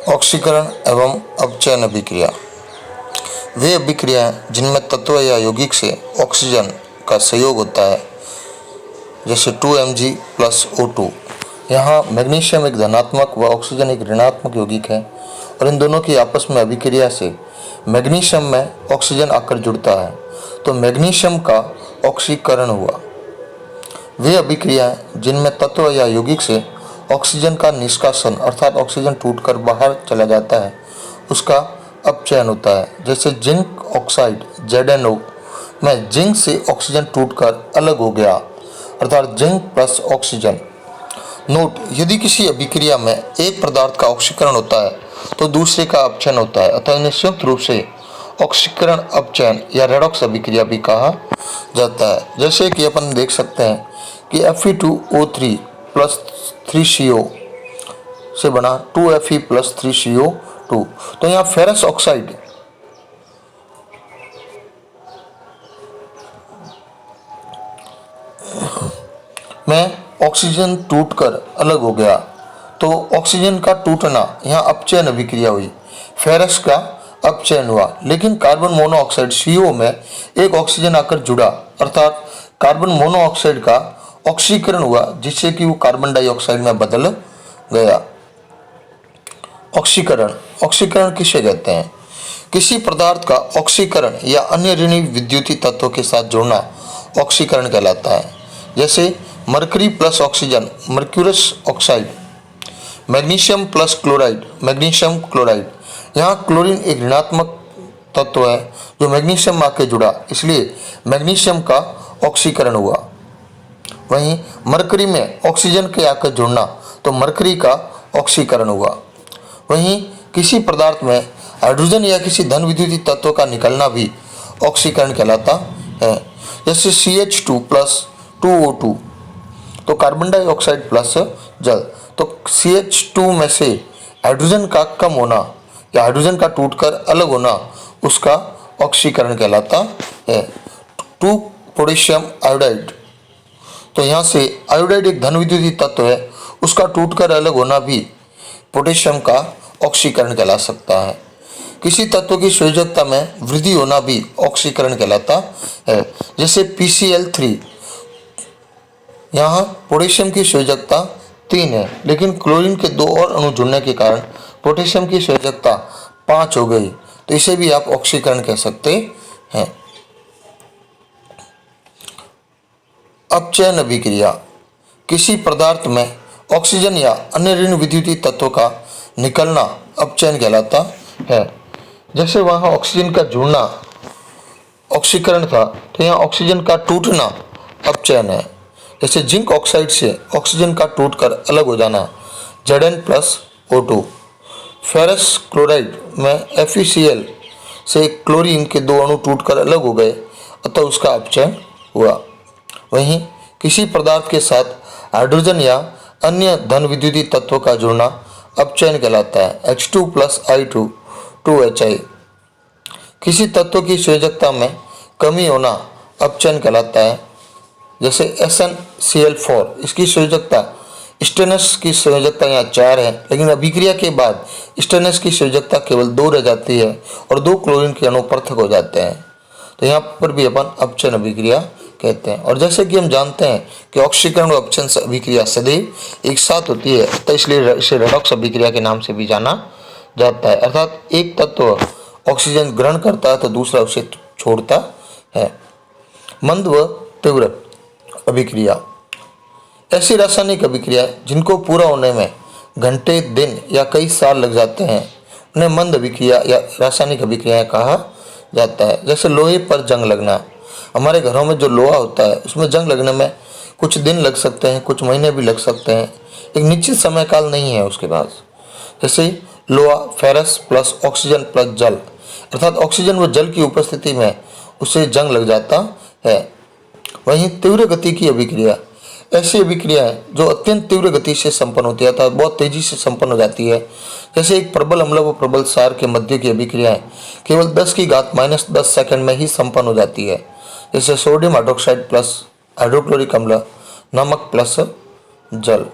ऑक्सीकरण एवं अपचयन अभिक्रिया वे अभिक्रियाएं जिनमें तत्व या यौगिक से ऑक्सीजन का सहयोग होता है, जैसे 2Mg प्लस O2। यहाँ मैग्नीशियम एक धनात्मक व ऑक्सीजन एक ऋणात्मक यौगिक है और इन दोनों की आपस में अभिक्रिया से मैग्नीशियम में ऑक्सीजन आकर जुड़ता है, तो मैग्नीशियम का ऑक्सीकरण हुआ। वे अभिक्रियाएं जिनमें तत्व या यौगिक से ऑक्सीजन का निष्कासन अर्थात ऑक्सीजन टूटकर बाहर चला जाता है, उसका अपचयन होता है। जैसे जिंक ऑक्साइड ZnO में जिंक से ऑक्सीजन टूटकर अलग हो गया अर्थात जिंक प्लस ऑक्सीजन। नोट, यदि किसी अभिक्रिया में एक पदार्थ का ऑक्सीकरण होता है तो दूसरे का अपचयन होता है, अतः इन्हें संयुक्त रूप से ऑक्सीकरण अपचयन या रेडॉक्स अभिक्रिया भी कहा जाता है। जैसे कि अपन देख सकते हैं कि Fe2O3 प्लस 3CO से बना 2Fe प्लस 3CO2। तो यहाँ फेरस ऑक्साइड में ऑक्सीजन टूटकर अलग हो गया, तो ऑक्सीजन का टूटना यहाँ अपचयन अभिक्रिया हुई, फेरस का अपचयन हुआ। लेकिन कार्बन मोनोऑक्साइड CO में एक ऑक्सीजन आकर जुड़ा अर्थात कार्बन मोनोऑक्साइड का ऑक्सीकरण हुआ, जिससे कि वो कार्बन डाइऑक्साइड में बदल गया। ऑक्सीकरण किसे कहते हैं? किसी पदार्थ का ऑक्सीकरण या अन्य ऋणी विद्युतीय तत्वों के साथ जोड़ना ऑक्सीकरण कहलाता है। जैसे mercury plus oxygen mercurous oxide, magnesium plus chloride magnesium chloride. यहाँ क्लोरीन एक ऋणात्मक तत्व है जो मैग्नीशियम में आके जुड़ा, इसलिए मैग्नीशियम का ऑक्सीकरण हुआ। वहीं मरकरी में ऑक्सीजन के आकर जुड़ना तो मरकरी का ऑक्सीकरण हुआ। वहीं किसी पदार्थ में हाइड्रोजन या किसी धन विद्युतीय तत्व का निकलना भी ऑक्सीकरण कहलाता है। जैसे CH2 प्लस 2O2 तो कार्बन डाइऑक्साइड प्लस जल, तो CH2 में से हाइड्रोजन का कम होना या हाइड्रोजन का टूटकर अलग होना उसका ऑक्सीकरण कहलाता है। 2 पोटेशियम आयोडाइड, तो यहाँ से आयोडाइड एक धन विद्युतीय तत्व है, उसका टूटकर अलग होना भी पोटेशियम का ऑक्सीकरण कहला सकता है। किसी तत्व की संयोजकता में वृद्धि होना भी ऑक्सीकरण कहलाता है। जैसे PCl3, यहाँ पोटेशियम की संयोजकता 3 है, लेकिन क्लोरीन के 2 और अणु जुड़ने के कारण पोटेशियम की संयोजकता 5 हो गई, तो इसे भी आप ऑक्सीकरण कह सकते हैं। अपचयन अभिक्रिया किसी पदार्थ में ऑक्सीजन या अन्य ऋण विद्युतीय तत्वों का निकलना अपचयन कहलाता है। जैसे वहाँ ऑक्सीजन का जुड़ना ऑक्सीकरण था, तो यहाँ ऑक्सीजन का टूटना अपचयन है। जैसे जिंक ऑक्साइड से ऑक्सीजन का टूटकर अलग हो जाना Zn plus O2। Ferrous chloride में FeCl से क्लोरीन के 2 अणु टूटकर अलग हो गए, अतः उसका अपचयन हुआ। वहीं किसी पदार्थ के साथ हाइड्रोजन या अन्य धन विद्युतीय तत्वों का जुड़ना अपचयन कहलाता है। H2 plus I2 2HI। किसी तत्व की संयोजकता में कमी होना अपचयन कहलाता है। जैसे SnCl4, इसकी संयोजकता स्टेनस की संयोजकता यहाँ 4 है, लेकिन अभिक्रिया के बाद स्टेनस की संयोजकता केवल 2 रह जाती है और 2 क्लोरीन के अणु पृथक हो जाते हैं, तो यहाँ पर भी अपन अपचयन अभिक्रिया कहते हैं। और जैसे कि हम जानते हैं कि ऑक्सीकरण और अपचयन अभिक्रिया सदैव एक साथ होती है, तो इसलिए इसे रेडॉक्स अभिक्रिया के नाम से भी जाना जाता है। अर्थात एक तत्व ऑक्सीजन ग्रहण करता है तो दूसरा उसे छोड़ता है। मंद व तीव्र अभिक्रिया ऐसी रासायनिक अभिक्रिया जिनको पूरा होने में घंटे, दिन या कई साल लग जाते हैं, उन्हें मंद अभिक्रिया या रासायनिक अभिक्रियाएं कहा जाता है। जैसे लोहे पर जंग लगना, हमारे घरों में जो लोहा होता है उसमें जंग लगने में कुछ दिन लग सकते हैं, कुछ महीने भी लग सकते हैं, एक निश्चित समय काल नहीं है उसके पास। जैसे लोहा फेरस प्लस ऑक्सीजन प्लस जल, अर्थात ऑक्सीजन व जल की उपस्थिति में उसे जंग लग जाता है। वहीं तीव्र गति की अभिक्रिया ऐसी अभिक्रिया है जो अत्यंत तीव्र गति से संपन्न होती है, अर्थात बहुत तेजी से संपन्न हो जाती है। जैसे एक प्रबल अम्ल व प्रबल क्षार के मध्य की अभिक्रियाएं केवल 10⁻⁻10 सेकंड में ही संपन्न हो जाती है। जैसे सोडियम हाइड्रोक्साइड प्लस हाइड्रोक्लोरिक अम्ल, नमक प्लस जल।